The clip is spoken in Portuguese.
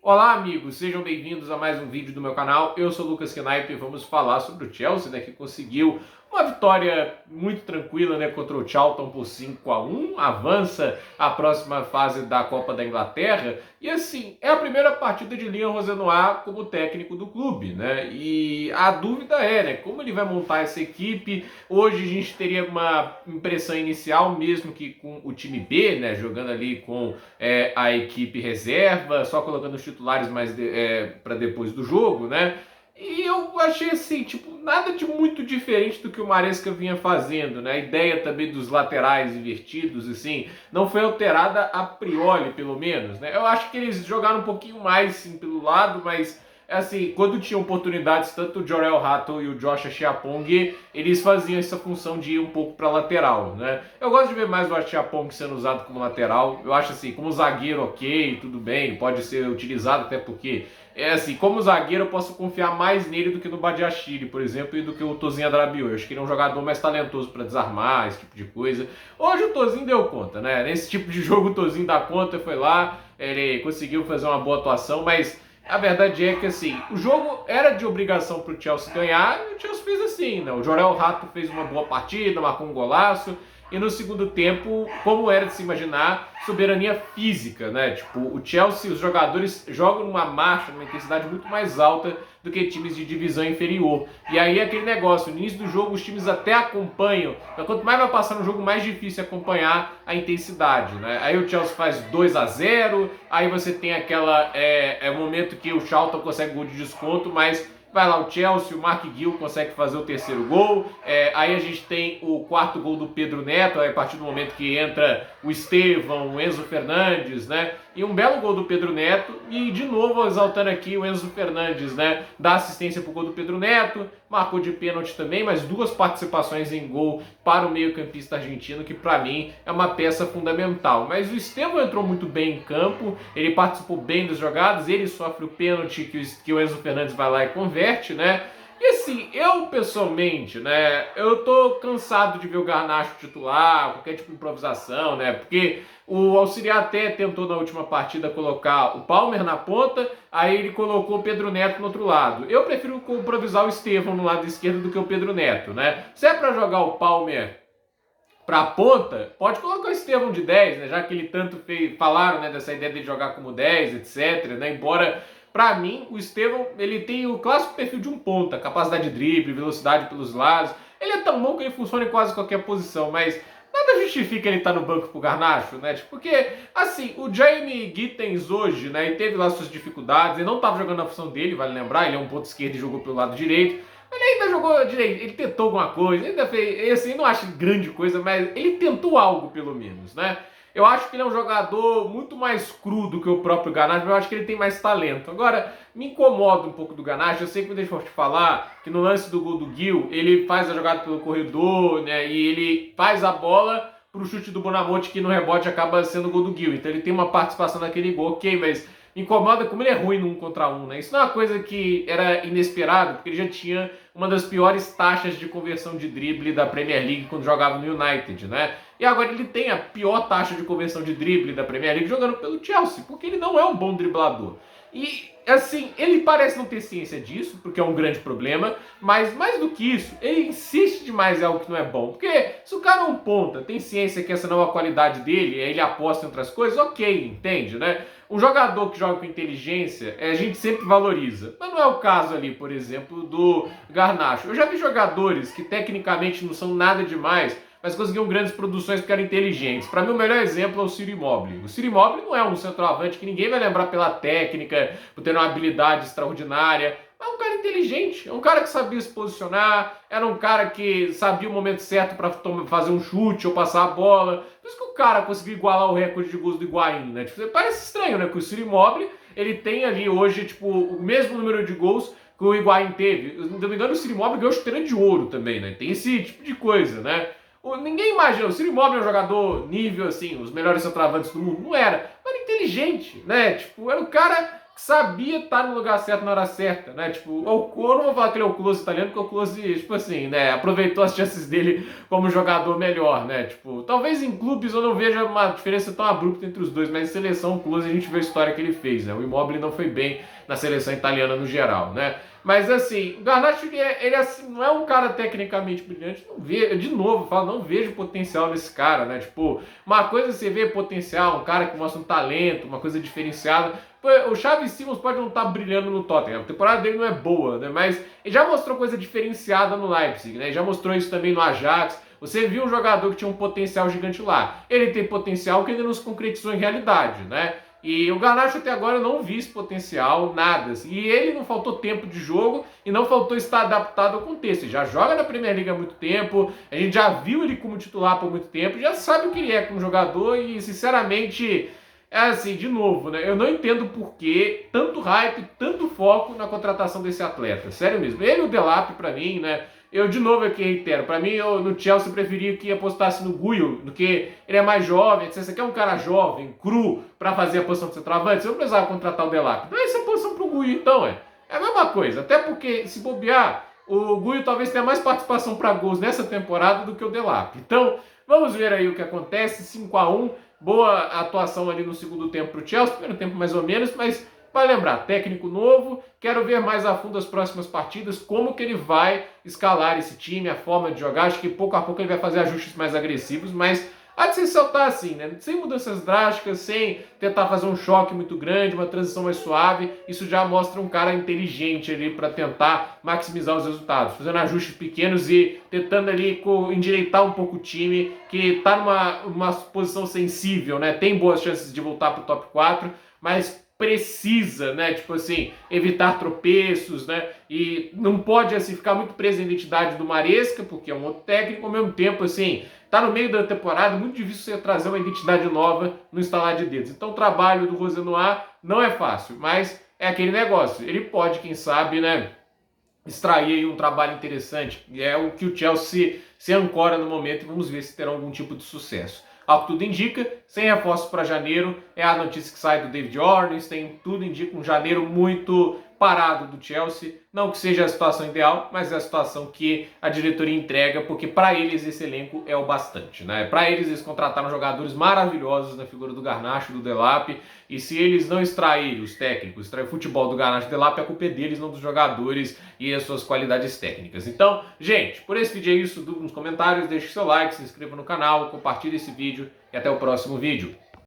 Olá, amigos, sejam bem-vindos a mais um vídeo do meu canal. Eu sou o Lucas Knaip e vamos falar sobre o Chelsea, né, que conseguiu uma vitória muito tranquila, né, contra o Charlton por 5-1, avança à próxima fase da Copa da Inglaterra e, assim, é a primeira partida de Lilian Rosenoir como técnico do clube, né, e a dúvida é, né, como ele vai montar essa equipe. Hoje a gente teria uma impressão inicial, mesmo que com o time B, né, jogando ali com a equipe reserva, só colocando os titulares mais para depois do jogo, né? E eu achei assim, tipo, nada de muito diferente do que o Maresca vinha fazendo, né? A ideia também dos laterais invertidos, assim, não foi alterada a priori, pelo menos, né? Eu acho que eles jogaram um pouquinho mais, sim, pelo lado, mas assim, quando tinham oportunidades, tanto o Jorel Hatton e o Josh Achiapong, eles faziam essa função de ir um pouco para lateral, né? Eu gosto de ver mais o Achiapong sendo usado como lateral. Eu acho assim, como zagueiro, ok, tudo bem, pode ser utilizado, até porque é assim, como zagueiro eu posso confiar mais nele do que no Badiashile, por exemplo, e do que o Tosin Adrabiou. Eu acho que ele é um jogador mais talentoso para desarmar, esse tipo de coisa. Hoje o Tosin deu conta, né? Nesse tipo de jogo o Tosin dá conta, foi lá, ele conseguiu fazer uma boa atuação, mas a verdade é que, assim, o jogo era de obrigação para o Chelsea ganhar e o Chelsea fez assim, né? O Jorel Hatton fez uma boa partida, marcou um golaço e no segundo tempo, como era de se imaginar, soberania física, né? Tipo, o Chelsea, os jogadores jogam numa marcha, numa intensidade muito mais alta do que times de divisão inferior. E aí aquele negócio, no início do jogo os times até acompanham, mas quanto mais vai passar no jogo, mais difícil é acompanhar a intensidade, né? Aí o Chelsea faz 2-0, aí você tem aquela momento que o Charlton consegue gol de desconto, mas vai lá o Chelsea, o Mark Gill consegue fazer o terceiro gol. Aí a gente tem o quarto gol do Pedro Neto, a partir do momento que entra o Estevão, o Enzo Fernandes, né? E um belo gol do Pedro Neto. E de novo exaltando aqui o Enzo Fernandes, né? Dá assistência pro gol do Pedro Neto, marcou de pênalti também, mas duas participações em gol para o meio-campista argentino, que para mim é uma peça fundamental. Mas o Estevão entrou muito bem em campo, ele participou bem das jogadas, ele sofre o pênalti que o Enzo Fernandes vai lá e converte, né? E assim, eu pessoalmente, né, eu tô cansado de ver o Garnacho titular, qualquer tipo de improvisação, né, porque o auxiliar até tentou na última partida colocar o Palmer na ponta, aí ele colocou o Pedro Neto no outro lado. Eu prefiro improvisar o Estevão no lado esquerdo do que o Pedro Neto, né. Se é pra jogar o Palmer pra ponta, pode colocar o Estevão de 10, né, já que ele tanto falaram, né, dessa ideia de jogar como 10, etc, né, embora para mim, o Estevão, ele tem o clássico perfil de um ponta, capacidade de drible, velocidade pelos lados. Ele é tão bom que ele funciona em quase qualquer posição, mas nada justifica ele estar no banco pro Garnacho, né? Tipo, porque, assim, o Jamie Gittens hoje, né, ele teve lá suas dificuldades, ele não estava jogando na função dele, vale lembrar, ele é um ponto esquerdo e jogou pelo lado direito. Ele ainda jogou direito, ele tentou alguma coisa, ainda fez, assim, não acho grande coisa, mas ele tentou algo pelo menos, né? Eu acho que ele é um jogador muito mais cru do que o próprio Garnacho, mas eu acho que ele tem mais talento. Agora, me incomoda um pouco do Garnacho. Eu sei que me deixa te falar que no lance do gol do Gil, ele faz a jogada pelo corredor, né? E ele faz a bola pro chute do Bonamonte, que no rebote acaba sendo o gol do Gil. Então ele tem uma participação naquele gol, ok, mas me incomoda como ele é ruim no 1 contra 1, né? Isso não é uma coisa que era inesperado, porque ele já tinha uma das piores taxas de conversão de drible da Premier League quando jogava no United, né? E agora ele tem a pior taxa de conversão de drible da Premier League jogando pelo Chelsea, porque ele não é um bom driblador. E, assim, ele parece não ter ciência disso, porque é um grande problema, mas mais do que isso, ele insiste demais em algo que não é bom. Porque se o cara não ponta, tem ciência que essa não é a qualidade dele, aí ele aposta em outras coisas, ok, entende, né? Um jogador que joga com inteligência, a gente sempre valoriza. Mas não é o caso ali, por exemplo, do Garnacho. Eu já vi jogadores que tecnicamente não são nada demais, mas conseguiam grandes produções porque eram inteligentes. Para mim, o melhor exemplo é o Ciro Immobile. O Ciro Immobile não é um centroavante que ninguém vai lembrar pela técnica, por ter uma habilidade extraordinária. É um cara inteligente, é um cara que sabia se posicionar, era um cara que sabia o momento certo para fazer um chute ou passar a bola. Por isso que o cara conseguiu igualar o recorde de gols do Higuaín, né? Tipo, parece estranho, né? Que o Ciro Immobile, ele tem ali hoje, tipo, o mesmo número de gols que o Higuaín teve. Se não me engano, o Ciro Immobile ganhou chuteira de ouro também, né? Tem esse tipo de coisa, né? Ninguém imagina, o Ciro Immobile é um jogador nível, assim, os melhores centroavantes do mundo. Não era, mas era inteligente, né? Tipo, era o cara sabia estar no lugar certo na hora certa, né? Tipo, eu não vou falar que ele é o Klose italiano, porque o Klose, tipo assim, né, aproveitou as chances dele como jogador melhor, né? Tipo, talvez em clubes eu não veja uma diferença tão abrupta entre os dois, mas em seleção, o Klose, a gente vê a história que ele fez, né? O Immobile não foi bem na seleção italiana no geral, né? Mas assim, o Garnacho, ele assim, não é um cara tecnicamente brilhante, não vejo, de novo, eu falo, não vejo potencial nesse cara, né? Tipo, uma coisa é você vê potencial, um cara que mostra um talento, uma coisa diferenciada. O Xavi Simons pode não estar brilhando no Tottenham, a temporada dele não é boa, né? Mas ele já mostrou coisa diferenciada no Leipzig, né? Ele já mostrou isso também no Ajax. Você viu um jogador que tinha um potencial gigante lá. Ele tem potencial que ainda não se concretizou em realidade, né? E o Garnacho até agora eu não vi esse potencial, nada. Assim. E ele não faltou tempo de jogo e não faltou estar adaptado ao contexto. Ele já joga na Premier League há muito tempo, a gente já viu ele como titular por muito tempo, já sabe o que ele é como jogador e, sinceramente, é assim, de novo, né? Eu não entendo por que tanto hype, tanto foco na contratação desse atleta. Sério mesmo. Ele e o Delap, pra mim, né? Eu, de novo, aqui reitero. Pra mim, eu, no Chelsea, preferia que apostasse no Guiu, do que ele é mais jovem. Se você quer um cara jovem, cru, pra fazer a posição de centroavante, você não precisava contratar o Delap. Dá essa posição pro Guiu, então, é. É a mesma coisa. Até porque, se bobear, o Guiu talvez tenha mais participação para gols nessa temporada do que o Delap. Então, vamos ver aí o que acontece. 5-1. Boa atuação ali no segundo tempo para o Chelsea, primeiro tempo mais ou menos, mas vai lembrar, técnico novo, quero ver mais a fundo as próximas partidas, como que ele vai escalar esse time, a forma de jogar, acho que pouco a pouco ele vai fazer ajustes mais agressivos, mas há de se saltar assim, né? Sem mudanças drásticas, sem tentar fazer um choque muito grande, uma transição mais suave, isso já mostra um cara inteligente ali para tentar maximizar os resultados, fazendo ajustes pequenos e tentando ali endireitar um pouco o time, que está numa posição sensível, né? Tem boas chances de voltar para o top 4, mas precisa, né, tipo assim, evitar tropeços, né, e não pode, assim, ficar muito preso na identidade do Maresca, porque é um outro técnico, ao mesmo tempo, assim, tá no meio da temporada, muito difícil você trazer uma identidade nova no instalar de dedos. Então o trabalho do Rosenoir não é fácil, mas é aquele negócio, ele pode, quem sabe, né, extrair aí um trabalho interessante, e é o que o Chelsea se ancora no momento, e vamos ver se terá algum tipo de sucesso. Ao que tudo indica, sem reforços para janeiro, é a notícia que sai do David Ornstein, tudo indica um janeiro muito parado do Chelsea, não que seja a situação ideal, mas é a situação que a diretoria entrega, porque para eles esse elenco é o bastante, né? Para eles contrataram jogadores maravilhosos na figura do Garnacho, do Delap, e se eles não extraírem os técnicos, extrair o futebol do Garnacho e do Delap, a culpa é deles, não dos jogadores e as suas qualidades técnicas. Então, gente, por esse vídeo é isso, dúvida nos comentários, deixe seu like, se inscreva no canal, compartilhe esse vídeo e até o próximo vídeo.